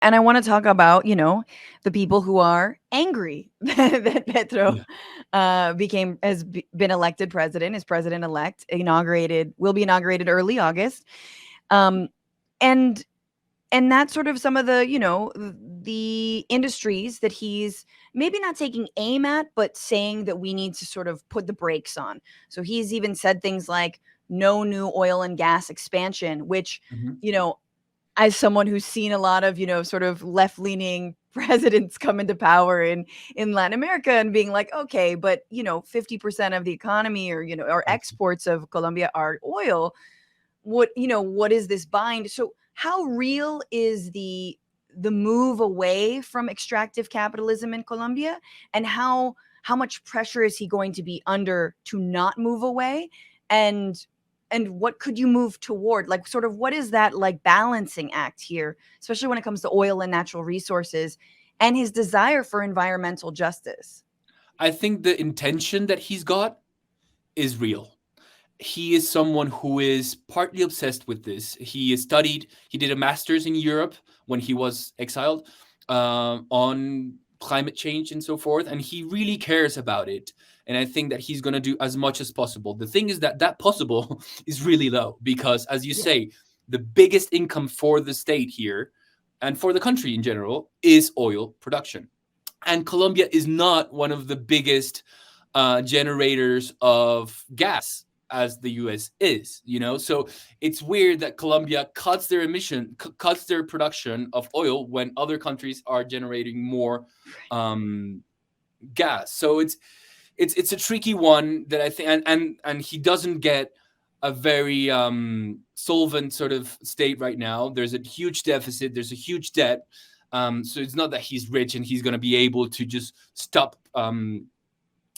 And I want to talk about, the people who are angry that Petro Yeah. been elected president, is president elect, will be inaugurated early August. Um, and and that's sort of some of the, the industries that he's maybe not taking aim at, but saying that we need to sort of put the brakes on. So he's even said things like no new oil and gas expansion, which, Mhm. you know, as someone who's seen a lot of, sort of left-leaning presidents come into power in Latin America and being like, okay, but 50% of the economy, or or exports of Colombia are oil. What is this bind? So how real is the move away from extractive capitalism in Colombia, and how much pressure is he going to be under to not move away, and what could you move toward, like, sort of, what is that, like, balancing act here, especially when it comes to oil and natural resources and his desire for environmental justice? I think the intention that he's got is real. He is someone who is partly obsessed with this. He did a master's in Europe when he was exiled, on climate change and so forth, and he really cares about it. And I think that he's going to do as much as possible. The thing is that that possible is really low because, as you Yeah. say, the biggest income for the state here and for the country in general is oil production. And Colombia is not one of the biggest generators of gas as the US is, so it's weird that Colombia cuts their production of oil when other countries are generating more um, gas. So it's a tricky one that I think, and he doesn't get a very solvent sort of state right now. There's a huge deficit. There's a huge debt. So it's not that he's rich and he's going to be able to just stop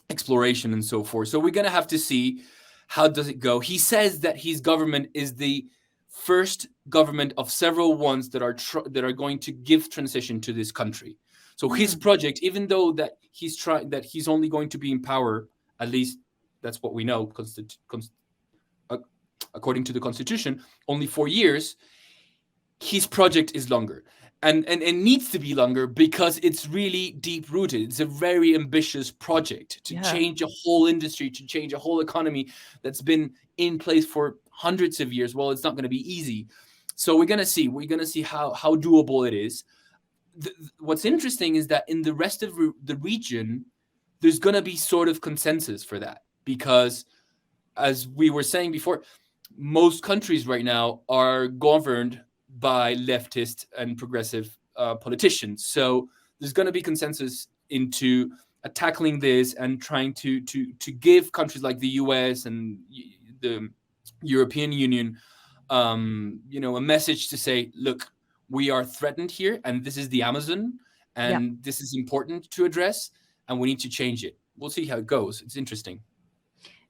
exploration and so forth. So we're going to have to see how does it go. He says that his government is the first government of several ones that are going to give transition to this country. So his Mm. project, even though that he's only going to be in power, at least that's what we know, uh, according to the constitution, only 4 years. His project is longer, and needs to be longer because it's really deep rooted. It's a very ambitious project to Yeah. change a whole industry, to change a whole economy that's been in place for hundreds of years. Well, it's not going to be easy. So we're gonna see how doable it is. What's interesting is that in the rest of the region, there's going to be sort of consensus for that because, as we were saying before, most countries right now are governed by leftist and progressive politicians. So there's going to be consensus into tackling this and trying to give countries like the US and the European Union, a message to say, look, we are threatened here, and this is the Amazon, Yeah. and this is important to address, and we need to change it. We'll see how it goes. It's interesting.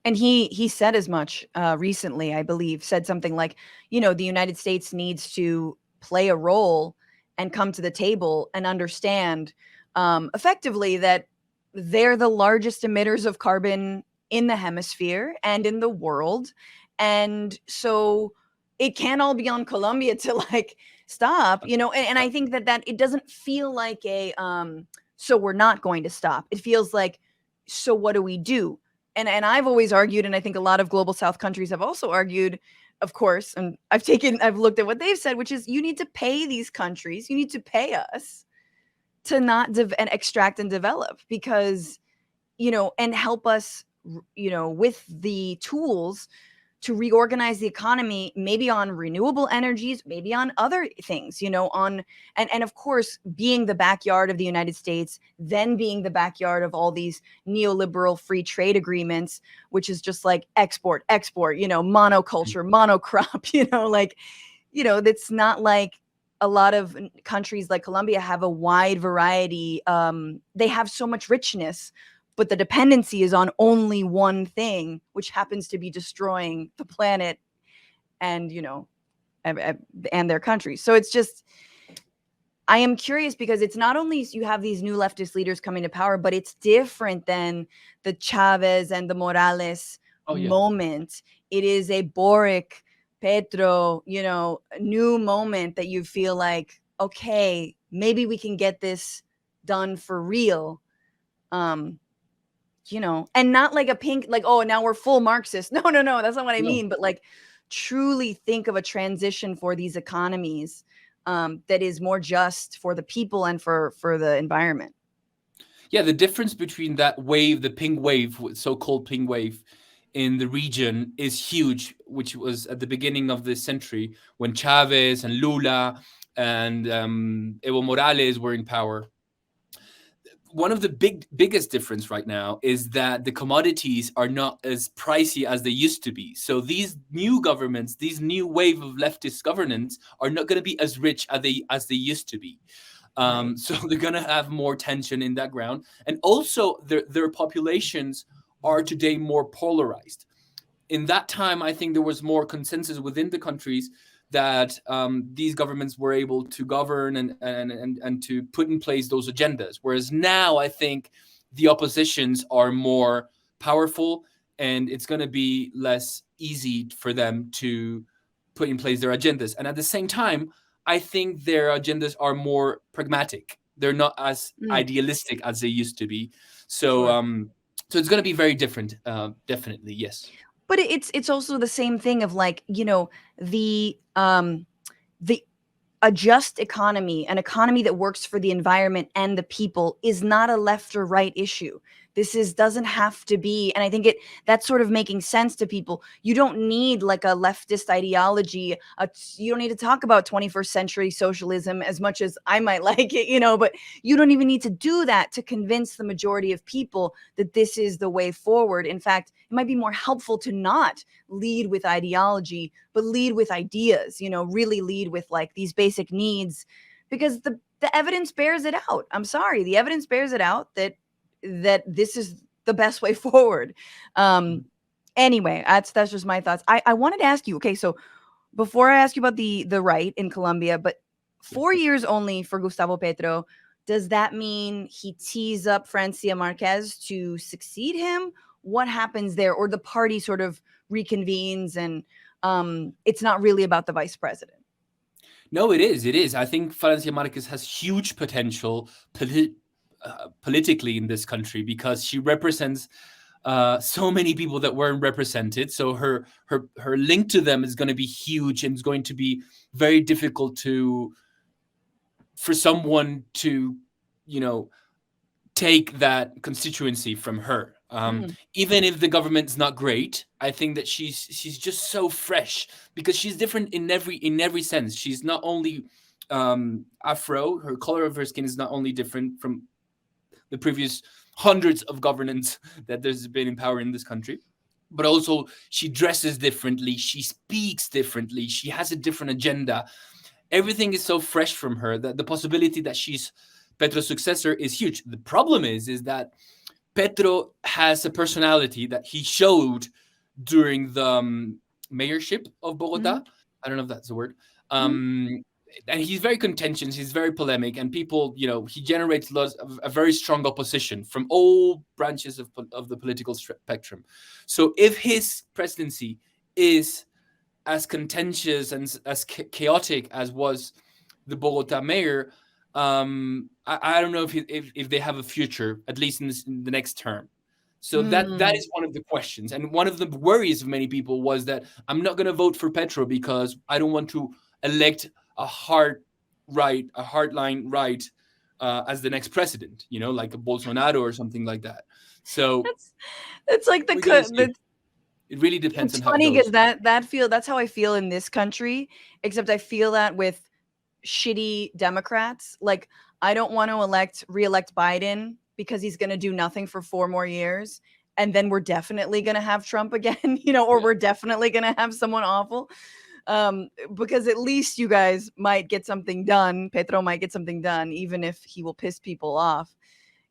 And he said as much recently, I believe, said something like, the United States needs to play a role and come to the table and understand, effectively, that they're the largest emitters of carbon in the hemisphere and in the world. And so it can't all be on Colombia to, like, stop, and I think that it doesn't feel like a so we're not going to stop. It feels like, so what do we do? And I've always argued, and I think a lot of global South countries have also argued, of course, and I've looked at what they've said, which is, you need to pay these countries, you need to pay us to not and extract and develop, because, and help us, with the tools to reorganize the economy, maybe on renewable energies, maybe on other things, on, and of course, being the backyard of the United States, then being the backyard of all these neoliberal free trade agreements, which is just like export, export, monoculture, monocrop, like, that's not like a lot of countries like Colombia have a wide variety. They have so much richness, but the dependency is on only one thing, which happens to be destroying the planet and, and their countries. So it's just, I am curious, because it's not only you have these new leftist leaders coming to power, but it's different than the Chavez and the Morales Oh yeah. moment. It is a Boric, Petro, new moment that you feel like, okay, maybe we can get this done for real. You know, and not like a pink, like, oh, now we're full Marxist. No, no, no, that's not what I No. mean. But like, truly think of a transition for these economies that is more just for the people and for the environment. Yeah, the difference between that wave, the pink wave, so-called pink wave, in the region is huge, which was at the beginning of this century when Chavez and Lula and Evo Morales were in power. One of the biggest difference right now is that the commodities are not as pricey as they used to be. So these new governments, these new wave of leftist governance, are not going to be as rich as they used to be. Right. So they're going to have more tension in that ground, and also their populations are today more polarized. In that time, I think there was more consensus within the countries that these governments were able to govern and to put in place those agendas. Whereas now, I think the oppositions are more powerful, and it's going to be less easy for them to put in place their agendas. And at the same time, I think their agendas are more pragmatic. They're not as idealistic as they used to be. So, Sure. so it's going to be very different. Definitely, yes. But it's also the same thing of like, you know, the a just economy, an economy that works for the environment and the people, is not a left or right issue. This is doesn't have to be, and I think that's sort of making sense to people. You don't need like a leftist ideology. You don't need to talk about 21st century socialism as much as I might like it, you know, but you don't even need to do that to convince the majority of people that this is the way forward. In fact, it might be more helpful to not lead with ideology, but lead with ideas, you know, really lead with like these basic needs, because the evidence bears it out. I'm sorry, the evidence bears it out that this is the best way forward. Anyway, that's just my thoughts. I wanted to ask you, okay, so before I ask you about the right in Colombia, but 4 years only for Gustavo Petro, does that mean he tees up Francia Márquez to succeed him? What happens there? Or the party sort of reconvenes and it's not really about the vice president? No, it is. It is. I think Francia Márquez has huge potential politically in this country because she represents so many people that weren't represented. So her link to them is going to be huge, and it's going to be very difficult for someone to, take that constituency from her. Even if the government's not great, I think that she's just so fresh because she's different in every sense. She's not only Afro; her color of her skin is not only different from the previous hundreds of governance that there's been in power in this country, but also she dresses differently, she speaks differently, she has a different agenda. Everything is so fresh from her that the possibility that she's Petro's successor is huge. The problem is that Petro has a personality that he showed during the mayorship of Bogota. I don't know if that's the word. And he's very contentious, he's very polemic, and people, he generates lots of a very strong opposition from all branches of the political spectrum. So if his presidency is as contentious and as chaotic as was the Bogota mayor, I don't know if they have a future, at least in the next term. So that is one of the questions, and one of the worries of many people was that I'm not going to vote for Petro because I don't want to elect a hardline right as the next president, like a Bolsonaro or something like that. So it's like it really depends it's on how funny it because goes. that's how I feel in this country, except I feel that with shitty Democrats. Like, I don't want to re-elect Biden because he's going to do nothing for 4 more years. And then we're definitely going to have Trump again, or we're definitely going to have someone awful. Because at least you guys might get something done. Petro might get something done, even if he will piss people off.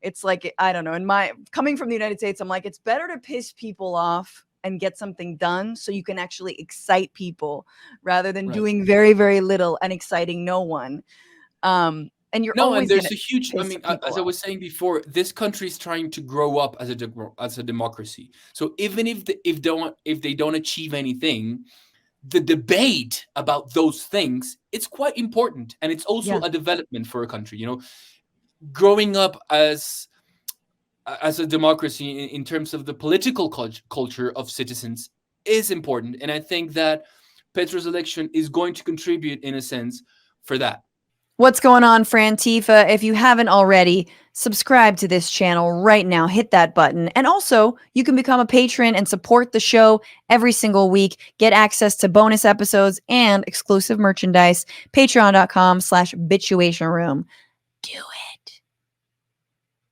It's like, I don't know. Coming from the United States, I'm like, it's better to piss people off and get something done so you can actually excite people rather than doing very, very little and exciting no one. And you're always there's gonna a huge. I piss mean, people as I off. was saying before, this country is trying to grow up as a democracy. So even if they don't achieve anything, the debate about those things, it's quite important, and it's also Yeah. a development for a country. Growing up as a democracy in terms of the political culture of citizens is important, and I think that Petro's election is going to contribute in a sense for that. What's going on, Frantifa? If you haven't already, subscribe to this channel right now. Hit that button. And also, you can become a patron and support the show every single week. Get access to bonus episodes and exclusive merchandise. Patreon.com/Bitchuation Room. Do